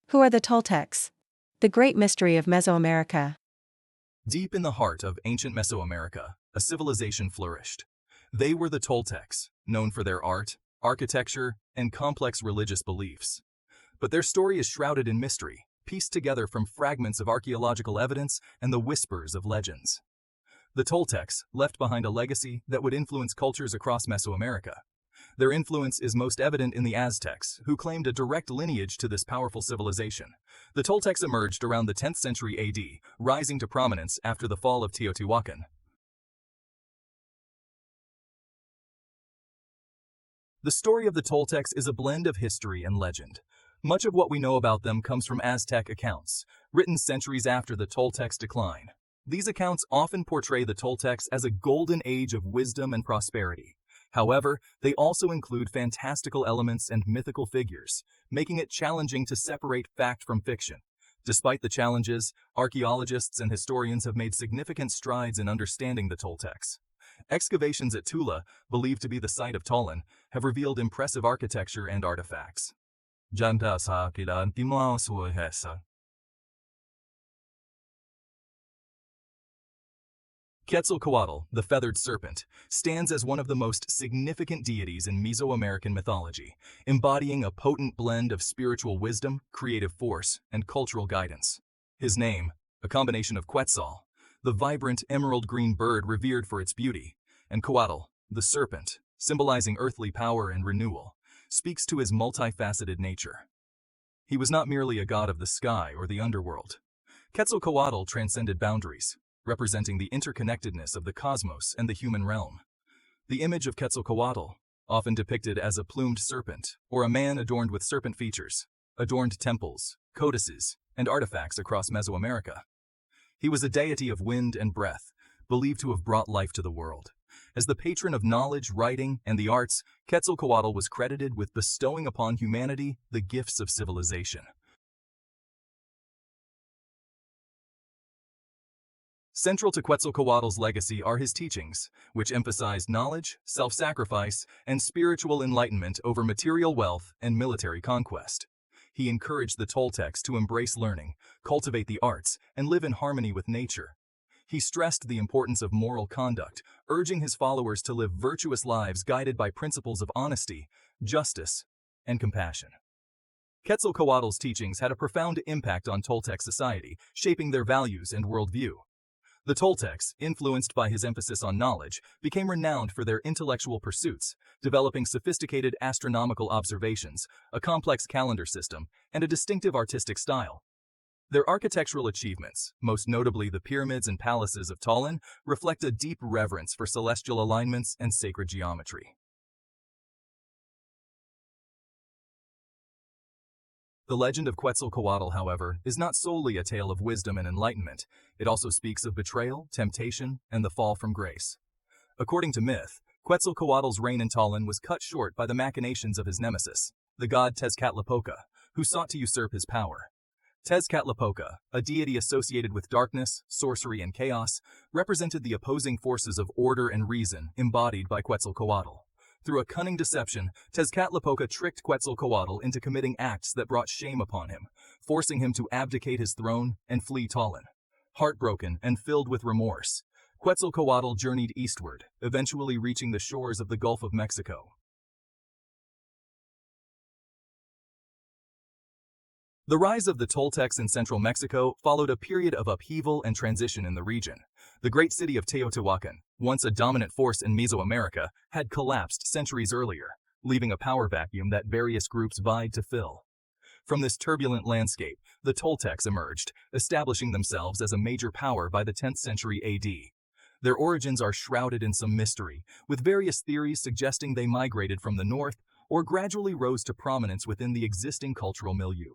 Who are the Toltecs? The great mystery of Mesoamerica. Deep in the heart of ancient Mesoamerica, a civilization flourished. They were the Toltecs, known for their art, architecture, and complex religious beliefs. But their story is shrouded in mystery, pieced together from fragments of archaeological evidence and the whispers of legends. The Toltecs left behind a legacy that would influence cultures across Mesoamerica. Their influence is most evident in the Aztecs, who claimed a direct lineage to this powerful civilization. The Toltecs emerged around the 10th century AD, rising to prominence after the fall of Teotihuacan. The story of the Toltecs is a blend of history and legend. Much of what we know about them comes from Aztec accounts, written centuries after the Toltecs' decline. These accounts often portray the Toltecs as a golden age of wisdom and prosperity. However, they also include fantastical elements and mythical figures, making it challenging to separate fact from fiction. Despite the challenges, archaeologists and historians have made significant strides in understanding the Toltecs. Excavations at Tula, believed to be the site of Tollan, have revealed impressive architecture and artifacts. Quetzalcoatl, the feathered serpent, stands as one of the most significant deities in Mesoamerican mythology, embodying a potent blend of spiritual wisdom, creative force, and cultural guidance. His name, a combination of Quetzal, the vibrant emerald-green bird revered for its beauty, and Coatl, the serpent, symbolizing earthly power and renewal, speaks to his multifaceted nature. He was not merely a god of the sky or the underworld. Quetzalcoatl transcended boundaries, representing the interconnectedness of the cosmos and the human realm. The image of Quetzalcoatl, often depicted as a plumed serpent or a man adorned with serpent features, adorned temples, codices, and artifacts across Mesoamerica. He was a deity of wind and breath, believed to have brought life to the world. As the patron of knowledge, writing, and the arts, Quetzalcoatl was credited with bestowing upon humanity the gifts of civilization. Central to Quetzalcoatl's legacy are his teachings, which emphasized knowledge, self-sacrifice, and spiritual enlightenment over material wealth and military conquest. He encouraged the Toltecs to embrace learning, cultivate the arts, and live in harmony with nature. He stressed the importance of moral conduct, urging his followers to live virtuous lives guided by principles of honesty, justice, and compassion. Quetzalcoatl's teachings had a profound impact on Toltec society, shaping their values and worldview. The Toltecs, influenced by his emphasis on knowledge, became renowned for their intellectual pursuits, developing sophisticated astronomical observations, a complex calendar system, and a distinctive artistic style. Their architectural achievements, most notably the pyramids and palaces of Tollan, reflect a deep reverence for celestial alignments and sacred geometry. The legend of Quetzalcoatl, however, is not solely a tale of wisdom and enlightenment. It also speaks of betrayal, temptation, and the fall from grace. According to myth, Quetzalcoatl's reign in Tollan was cut short by the machinations of his nemesis, the god Tezcatlipoca, who sought to usurp his power. Tezcatlipoca, a deity associated with darkness, sorcery, and chaos, represented the opposing forces of order and reason embodied by Quetzalcoatl. Through a cunning deception, Tezcatlipoca tricked Quetzalcoatl into committing acts that brought shame upon him, forcing him to abdicate his throne and flee Tollan. Heartbroken and filled with remorse, Quetzalcoatl journeyed eastward, eventually reaching the shores of the Gulf of Mexico. The rise of the Toltecs in central Mexico followed a period of upheaval and transition in the region. The great city of Teotihuacan, once a dominant force in Mesoamerica, had collapsed centuries earlier, leaving a power vacuum that various groups vied to fill. From this turbulent landscape, the Toltecs emerged, establishing themselves as a major power by the 10th century AD. Their origins are shrouded in some mystery, with various theories suggesting they migrated from the north or gradually rose to prominence within the existing cultural milieu.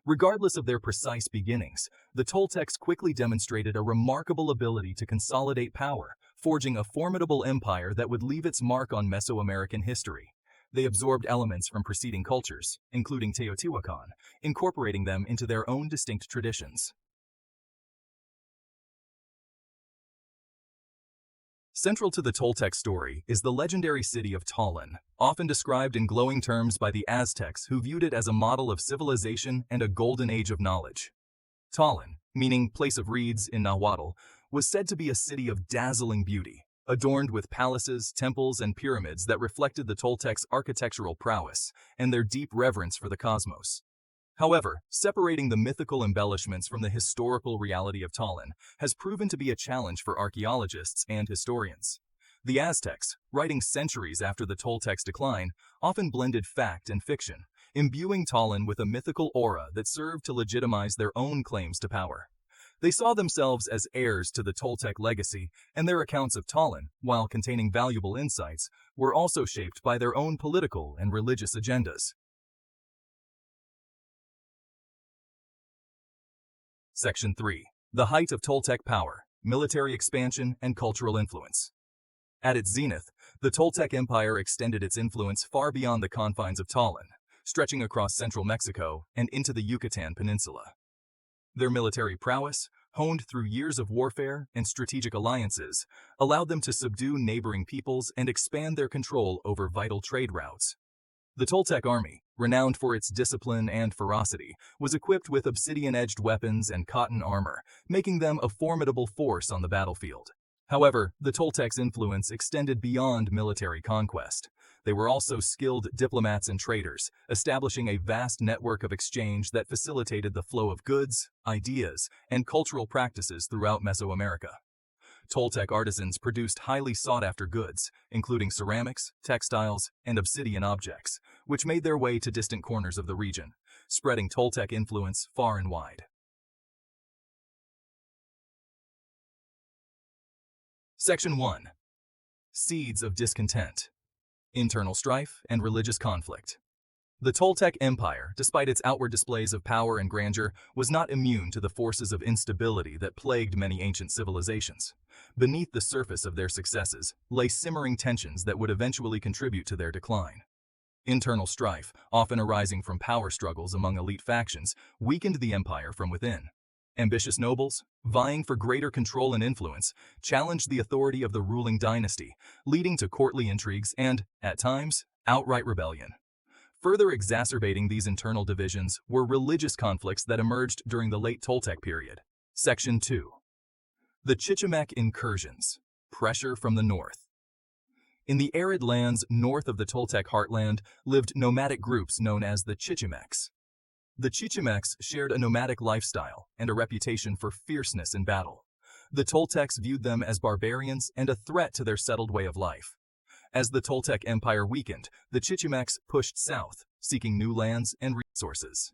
Regardless of their precise beginnings, the Toltecs quickly demonstrated a remarkable ability to consolidate power, forging a formidable empire that would leave its mark on Mesoamerican history. They absorbed elements from preceding cultures, including Teotihuacan, incorporating them into their own distinct traditions. Central to the Toltec story is the legendary city of Tollan, often described in glowing terms by the Aztecs who viewed it as a model of civilization and a golden age of knowledge. Tollan, meaning place of reeds in Nahuatl, was said to be a city of dazzling beauty, adorned with palaces, temples, and pyramids that reflected the Toltecs' architectural prowess and their deep reverence for the cosmos. However, separating the mythical embellishments from the historical reality of Tollan has proven to be a challenge for archaeologists and historians. The Aztecs, writing centuries after the Toltecs' decline, often blended fact and fiction, imbuing Tollan with a mythical aura that served to legitimize their own claims to power. They saw themselves as heirs to the Toltec legacy, and their accounts of Tollan, while containing valuable insights, were also shaped by their own political and religious agendas. Section 3. The height of Toltec power, military expansion, and cultural influence. At its zenith, the Toltec Empire extended its influence far beyond the confines of Tollan, stretching across central Mexico and into the Yucatan Peninsula. Their military prowess, honed through years of warfare and strategic alliances, allowed them to subdue neighboring peoples and expand their control over vital trade routes. The Toltec army, renowned for its discipline and ferocity, was equipped with obsidian-edged weapons and cotton armor, making them a formidable force on the battlefield. However, the Toltecs' influence extended beyond military conquest. They were also skilled diplomats and traders, establishing a vast network of exchange that facilitated the flow of goods, ideas, and cultural practices throughout Mesoamerica. Toltec artisans produced highly sought-after goods, including ceramics, textiles, and obsidian objects, which made their way to distant corners of the region, spreading Toltec influence far and wide. Section 1. Seeds of discontent. Internal strife and religious conflict. The Toltec Empire, despite its outward displays of power and grandeur, was not immune to the forces of instability that plagued many ancient civilizations. Beneath the surface of their successes lay simmering tensions that would eventually contribute to their decline. Internal strife, often arising from power struggles among elite factions, weakened the empire from within. Ambitious nobles, vying for greater control and influence, challenged the authority of the ruling dynasty, leading to courtly intrigues and, at times, outright rebellion. Further exacerbating these internal divisions were religious conflicts that emerged during the late Toltec period. Section 2. The Chichimec incursions. Pressure from the north. In the arid lands north of the Toltec heartland lived nomadic groups known as the Chichimecs. The Chichimecs shared a nomadic lifestyle and a reputation for fierceness in battle. The Toltecs viewed them as barbarians and a threat to their settled way of life. As the Toltec Empire weakened, the Chichimecs pushed south, seeking new lands and resources.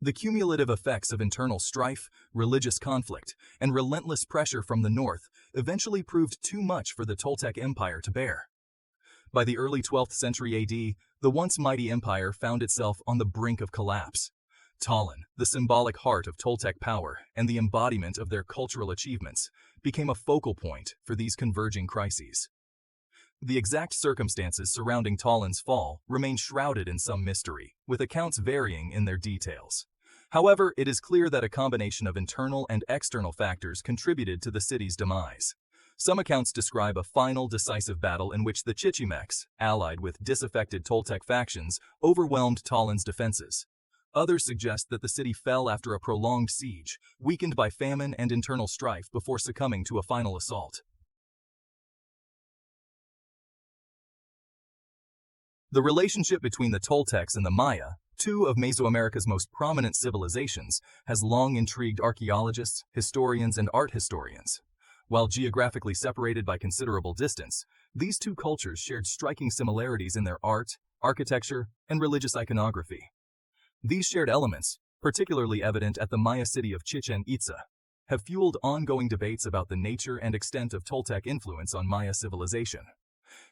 The cumulative effects of internal strife, religious conflict, and relentless pressure from the north eventually proved too much for the Toltec Empire to bear. By the early 12th century AD, the once mighty empire found itself on the brink of collapse. Tollan, the symbolic heart of Toltec power and the embodiment of their cultural achievements, became a focal point for these converging crises. The exact circumstances surrounding Tollan's fall remain shrouded in some mystery, with accounts varying in their details. However, it is clear that a combination of internal and external factors contributed to the city's demise. Some accounts describe a final decisive battle in which the Chichimecs, allied with disaffected Toltec factions, overwhelmed Tollan's defenses. Others suggest that the city fell after a prolonged siege, weakened by famine and internal strife before succumbing to a final assault. The relationship between the Toltecs and the Maya, two of Mesoamerica's most prominent civilizations, has long intrigued archaeologists, historians, and art historians. While geographically separated by considerable distance, these two cultures shared striking similarities in their art, architecture, and religious iconography. These shared elements, particularly evident at the Maya city of Chichen Itza, have fueled ongoing debates about the nature and extent of Toltec influence on Maya civilization.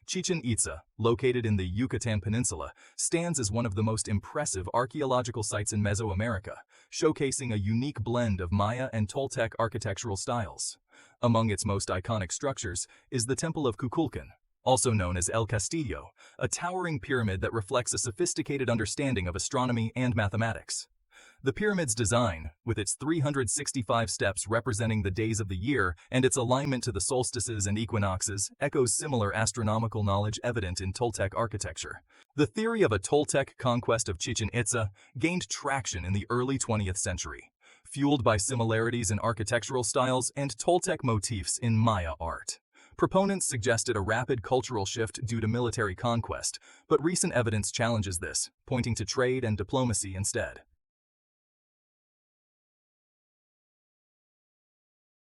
Chichen Itza, located in the Yucatan Peninsula, stands as one of the most impressive archaeological sites in Mesoamerica, showcasing a unique blend of Maya and Toltec architectural styles. Among its most iconic structures is the Temple of Kukulkan, also known as El Castillo, a towering pyramid that reflects a sophisticated understanding of astronomy and mathematics. The pyramid's design, with its 365 steps representing the days of the year and its alignment to the solstices and equinoxes, echoes similar astronomical knowledge evident in Toltec architecture. The theory of a Toltec conquest of Chichen Itza gained traction in the early 20th century, fueled by similarities in architectural styles and Toltec motifs in Maya art. Proponents suggested a rapid cultural shift due to military conquest, but recent evidence challenges this, pointing to trade and diplomacy instead.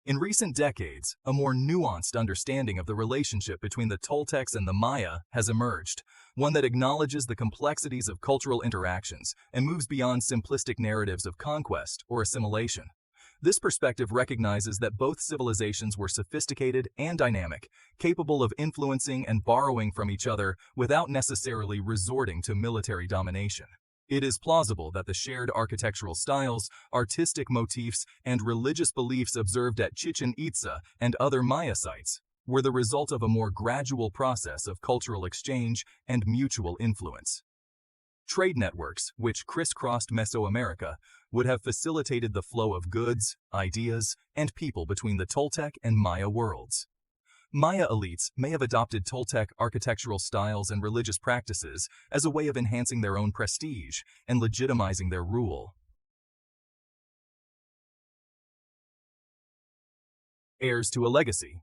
In recent decades, a more nuanced understanding of the relationship between the Toltecs and the Maya has emerged, one that acknowledges the complexities of cultural interactions and moves beyond simplistic narratives of conquest or assimilation. This perspective recognizes that both civilizations were sophisticated and dynamic, capable of influencing and borrowing from each other without necessarily resorting to military domination. It is plausible that the shared architectural styles, artistic motifs, and religious beliefs observed at Chichen Itza and other Maya sites were the result of a more gradual process of cultural exchange and mutual influence. Trade networks, which crisscrossed Mesoamerica, would have facilitated the flow of goods, ideas, and people between the Toltec and Maya worlds. Maya elites may have adopted Toltec architectural styles and religious practices as a way of enhancing their own prestige and legitimizing their rule. Heirs to a legacy.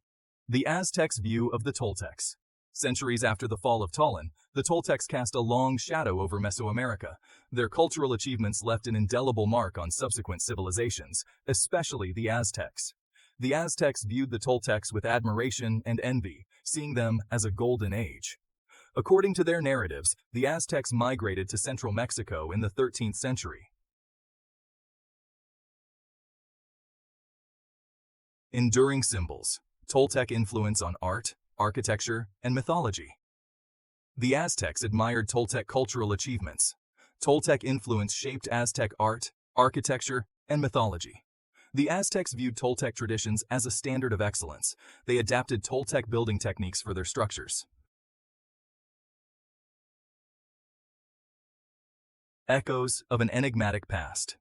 The Aztecs' view of the Toltecs. Centuries after the fall of Tollan, the Toltecs cast a long shadow over Mesoamerica. Their cultural achievements left an indelible mark on subsequent civilizations, especially the Aztecs. The Aztecs viewed the Toltecs with admiration and envy, seeing them as a golden age. According to their narratives, the Aztecs migrated to central Mexico in the 13th century. Enduring symbols. Toltec influence on art, architecture, and mythology. The Aztecs admired Toltec cultural achievements. Toltec influence shaped Aztec art, architecture, and mythology. The Aztecs viewed Toltec traditions as a standard of excellence. They adapted Toltec building techniques for their structures. Echoes of an enigmatic past.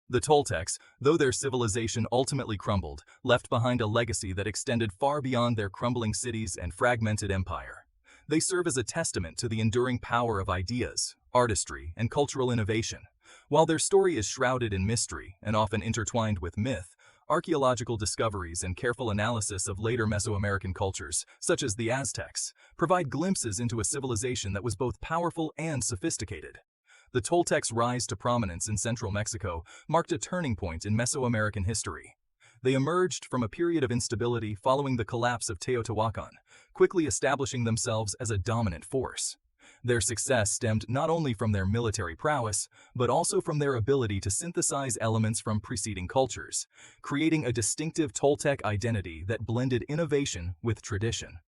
The Toltecs, though their civilization ultimately crumbled, left behind a legacy that extended far beyond their crumbling cities and fragmented empire. They serve as a testament to the enduring power of ideas, artistry, and cultural innovation. While their story is shrouded in mystery and often intertwined with myth, archaeological discoveries and careful analysis of later Mesoamerican cultures, such as the Aztecs, provide glimpses into a civilization that was both powerful and sophisticated. The Toltecs' rise to prominence in central Mexico marked a turning point in Mesoamerican history. They emerged from a period of instability following the collapse of Teotihuacan, quickly establishing themselves as a dominant force. Their success stemmed not only from their military prowess, but also from their ability to synthesize elements from preceding cultures, creating a distinctive Toltec identity that blended innovation with tradition.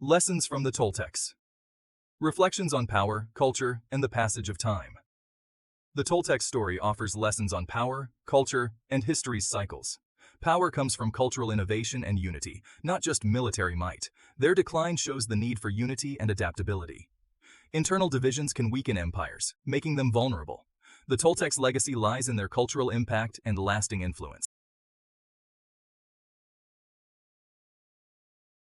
Lessons from the Toltecs. Reflections on power, culture, and the passage of time. The Toltec story offers lessons on power, culture, and history's cycles. Power comes from cultural innovation and unity, not just military might. Their decline shows the need for unity and adaptability. Internal divisions can weaken empires, making them vulnerable. The Toltecs' legacy lies in their cultural impact and lasting influence.